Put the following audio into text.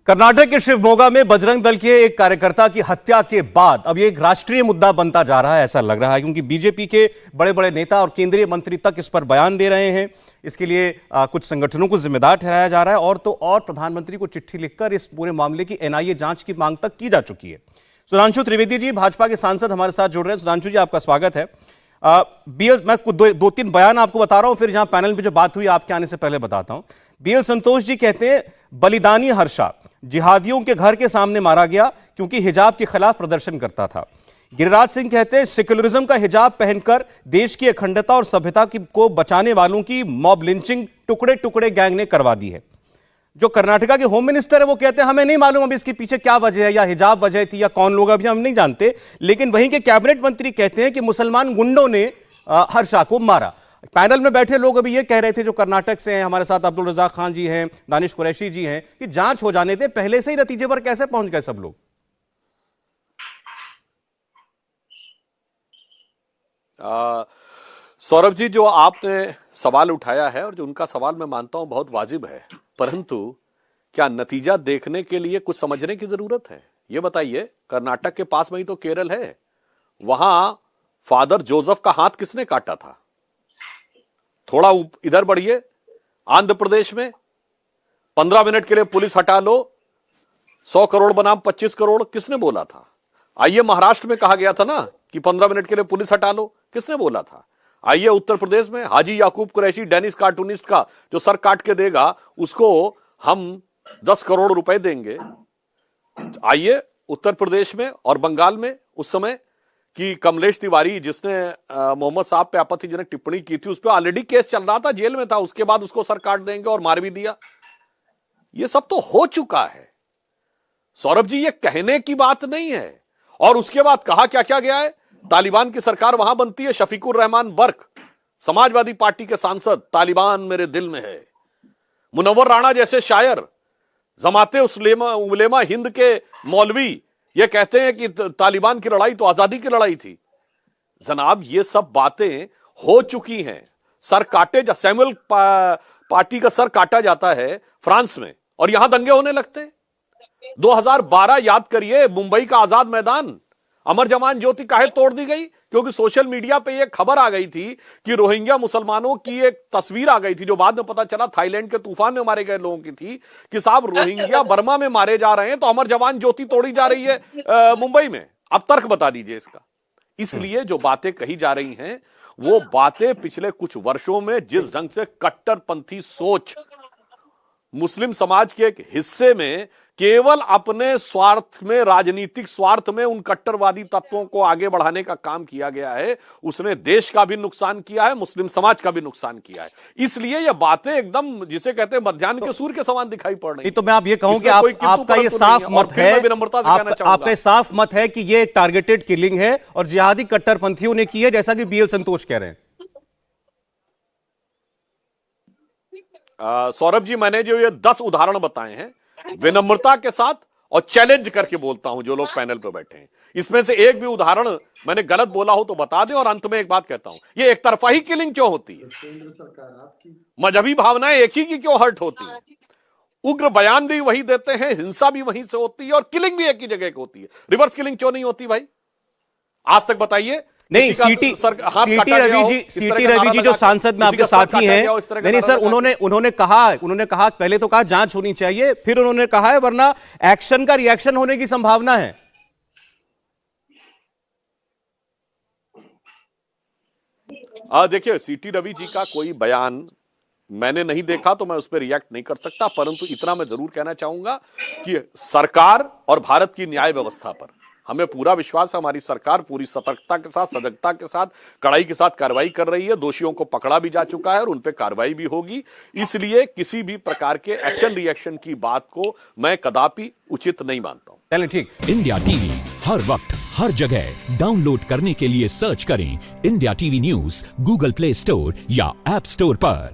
कर्नाटक के शिवमोगा में बजरंग दल के एक कार्यकर्ता की हत्या के बाद अब ये एक राष्ट्रीय मुद्दा बनता जा रहा है, ऐसा लग रहा है, क्योंकि बीजेपी के बड़े बड़े नेता और केंद्रीय मंत्री तक इस पर बयान दे रहे हैं। इसके लिए कुछ संगठनों को जिम्मेदार ठहराया जा रहा है और प्रधानमंत्री को चिट्ठी लिखकर इस पूरे मामले की एनआईए जांच की मांग तक की जा चुकी है। सुधांशु त्रिवेदी जी, भाजपा के सांसद, हमारे साथ जुड़ रहे हैं। सुधांशु जी, आपका स्वागत है। मैं दो तीन बयान आपको बता रहा हूं, फिर जहां पैनल में जो बात हुई आपके आने से पहले बताता हूं। बीएल संतोष जी कहते हैं, बलिदानी हर्षा जिहादियों के घर के सामने मारा गया क्योंकि हिजाब के खिलाफ प्रदर्शन करता था। गिरिराज सिंह कहते हैं, सेक्युलरिज्म का हिजाब पहनकर देश की अखंडता और सभ्यता को बचाने वालों की मॉब लिंचिंग टुकड़े टुकड़े गैंग ने करवा दी है। जो कर्नाटका के होम मिनिस्टर है वो कहते हैं, हमें नहीं मालूम अभी इसके पीछे क्या वजह है, या हिजाब वजह थी या कौन लोग, अभी हम नहीं जानते। लेकिन वहीं के कैबिनेट मंत्री कहते हैं कि मुसलमान गुंडों ने हर्षा को मारा। पैनल में बैठे लोग अभी ये कह रहे थे, जो कर्नाटक से हैं, हमारे साथ अब्दुल रज़ाक खान जी हैं, दानिश कुरैशी जी हैं, कि जांच हो जाने थे, पहले से ही नतीजे पर कैसे पहुंच गए सब लोग। सौरभ जी, जो आपने सवाल उठाया है और जो उनका सवाल मैं मानता हूं बहुत वाजिब है, परंतु क्या नतीजा देखने के लिए कुछ समझने की जरूरत है। यह बताइए, कर्नाटक के पास में ही तो केरल है, वहां फादर जोसेफ का हाथ किसने काटा था। थोड़ा इधर बढ़िए, आंध्र प्रदेश में 15 मिनट के लिए पुलिस हटा लो, 100 करोड़ बनाम 25 करोड़, किसने बोला था। आइए, महाराष्ट्र में कहा गया था ना कि 15 मिनट के लिए पुलिस हटा लो, किसने बोला था। आइए, उत्तर प्रदेश में हाजी याकूब कुरैशी, डेनिस कार्टूनिस्ट का जो सर काट के देगा उसको हम 10 करोड़ रुपए देंगे। आइए, उत्तर प्रदेश में और बंगाल में उस समय कि कमलेश तिवारी, जिसने मोहम्मद साहब पे आपत्तिजनक टिप्पणी की थी, उस पर ऑलरेडी केस चल रहा था, जेल में था, उसके बाद उसको सर काट देंगे और मार भी दिया। ये सब तो हो चुका है सौरभ जी, ये कहने की बात नहीं है। और उसके बाद कहा क्या क्या गया है, तालिबान की सरकार वहां बनती है, शफीकुर रहमान बर्क, समाजवादी पार्टी के सांसद, तालिबान मेरे दिल में है। मुनव्वर राणा जैसे शायर, जमाते उलेमा हिंद के मौलवी, ये कहते हैं कि तालिबान की लड़ाई तो आजादी की लड़ाई थी। जनाब, ये सब बातें हो चुकी हैं। सर काटे, सैमुअल पार्टी का सर काटा जाता है फ्रांस में और यहां दंगे होने लगते हैं। 2012 याद करिए, मुंबई का आजाद मैदान, अमर जवान ज्योति काहे तोड़ दी गई, क्योंकि सोशल मीडिया पे एक खबर आ गई थी कि रोहिंग्या मुसलमानों की एक तस्वीर आ गई थी, जो बाद में पता चला थाईलैंड के तूफान में मारे गए लोगों की थी, कि साहब रोहिंग्या बर्मा में मारे जा रहे हैं तो अमर जवान ज्योति तोड़ी जा रही है मुंबई में। अब तर्क बता दीजिए इसका। इसलिए जो बातें कही जा रही हैं वो बातें पिछले कुछ वर्षों में जिस ढंग से कट्टरपंथी सोच मुस्लिम समाज के एक हिस्से में केवल अपने स्वार्थ में, राजनीतिक स्वार्थ में उन कट्टरवादी तत्वों को आगे बढ़ाने का काम किया गया है, उसने देश का भी नुकसान किया है, मुस्लिम समाज का भी नुकसान किया है। इसलिए ये बातें एकदम, जिसे कहते हैं, मध्याह्न के सूर्य के समान दिखाई पड़ रही। तो मैं आप ये कहूं कि आपका ये साफ मत है, आपका साफ मत है कि ये टारगेटेड किलिंग है और जिहादी कट्टरपंथियों ने की है, जैसा कि बीएल संतोष कह रहे हैं। सौरभ जी, मैंने जो ये 10 उदाहरण बताए हैं, विनम्रता के साथ और चैलेंज करके बोलता हूं जो लोग पैनल पर बैठे हैं, इसमें से एक भी उदाहरण मैंने गलत बोला हो तो बता दें। और अंत में एक बात कहता हूं, ये एक तरफा ही किलिंग क्यों होती है, मजहबी भावनाएं एक ही की क्यों हर्ट होती है, उग्र बयान भी वही देते हैं, हिंसा भी वहीं से होती है और किलिंग भी एक ही जगह की होती है। रिवर्स किलिंग क्यों नहीं होती भाई, आज तक बताइए। नहीं, सीटी रवि जी जो सांसद में आपके साथी हैं, नहीं सर, उन्होंने कहा पहले तो कहा जांच होनी चाहिए, फिर उन्होंने कहा है वरना एक्शन का रिएक्शन होने की संभावना है। देखिए, सीटी रवि जी का कोई बयान मैंने नहीं देखा तो मैं उस पर रिएक्ट नहीं कर सकता, परंतु इतना मैं जरूर कहना चाहूंगा कि सरकार और भारत की न्याय व्यवस्था पर हमें पूरा विश्वास है। हमारी सरकार पूरी सतर्कता के साथ, सजगता के साथ, कड़ाई के साथ कार्रवाई कर रही है। दोषियों को पकड़ा भी जा चुका है और उन पे कार्रवाई भी होगी। इसलिए किसी भी प्रकार के एक्शन रिएक्शन की बात को मैं कदापि उचित नहीं मानता हूं। चलिए, ठीक। इंडिया टीवी हर वक्त हर जगह डाउनलोड करने के लिए सर्च करें India TV news Google play store या ऐप स्टोर पर।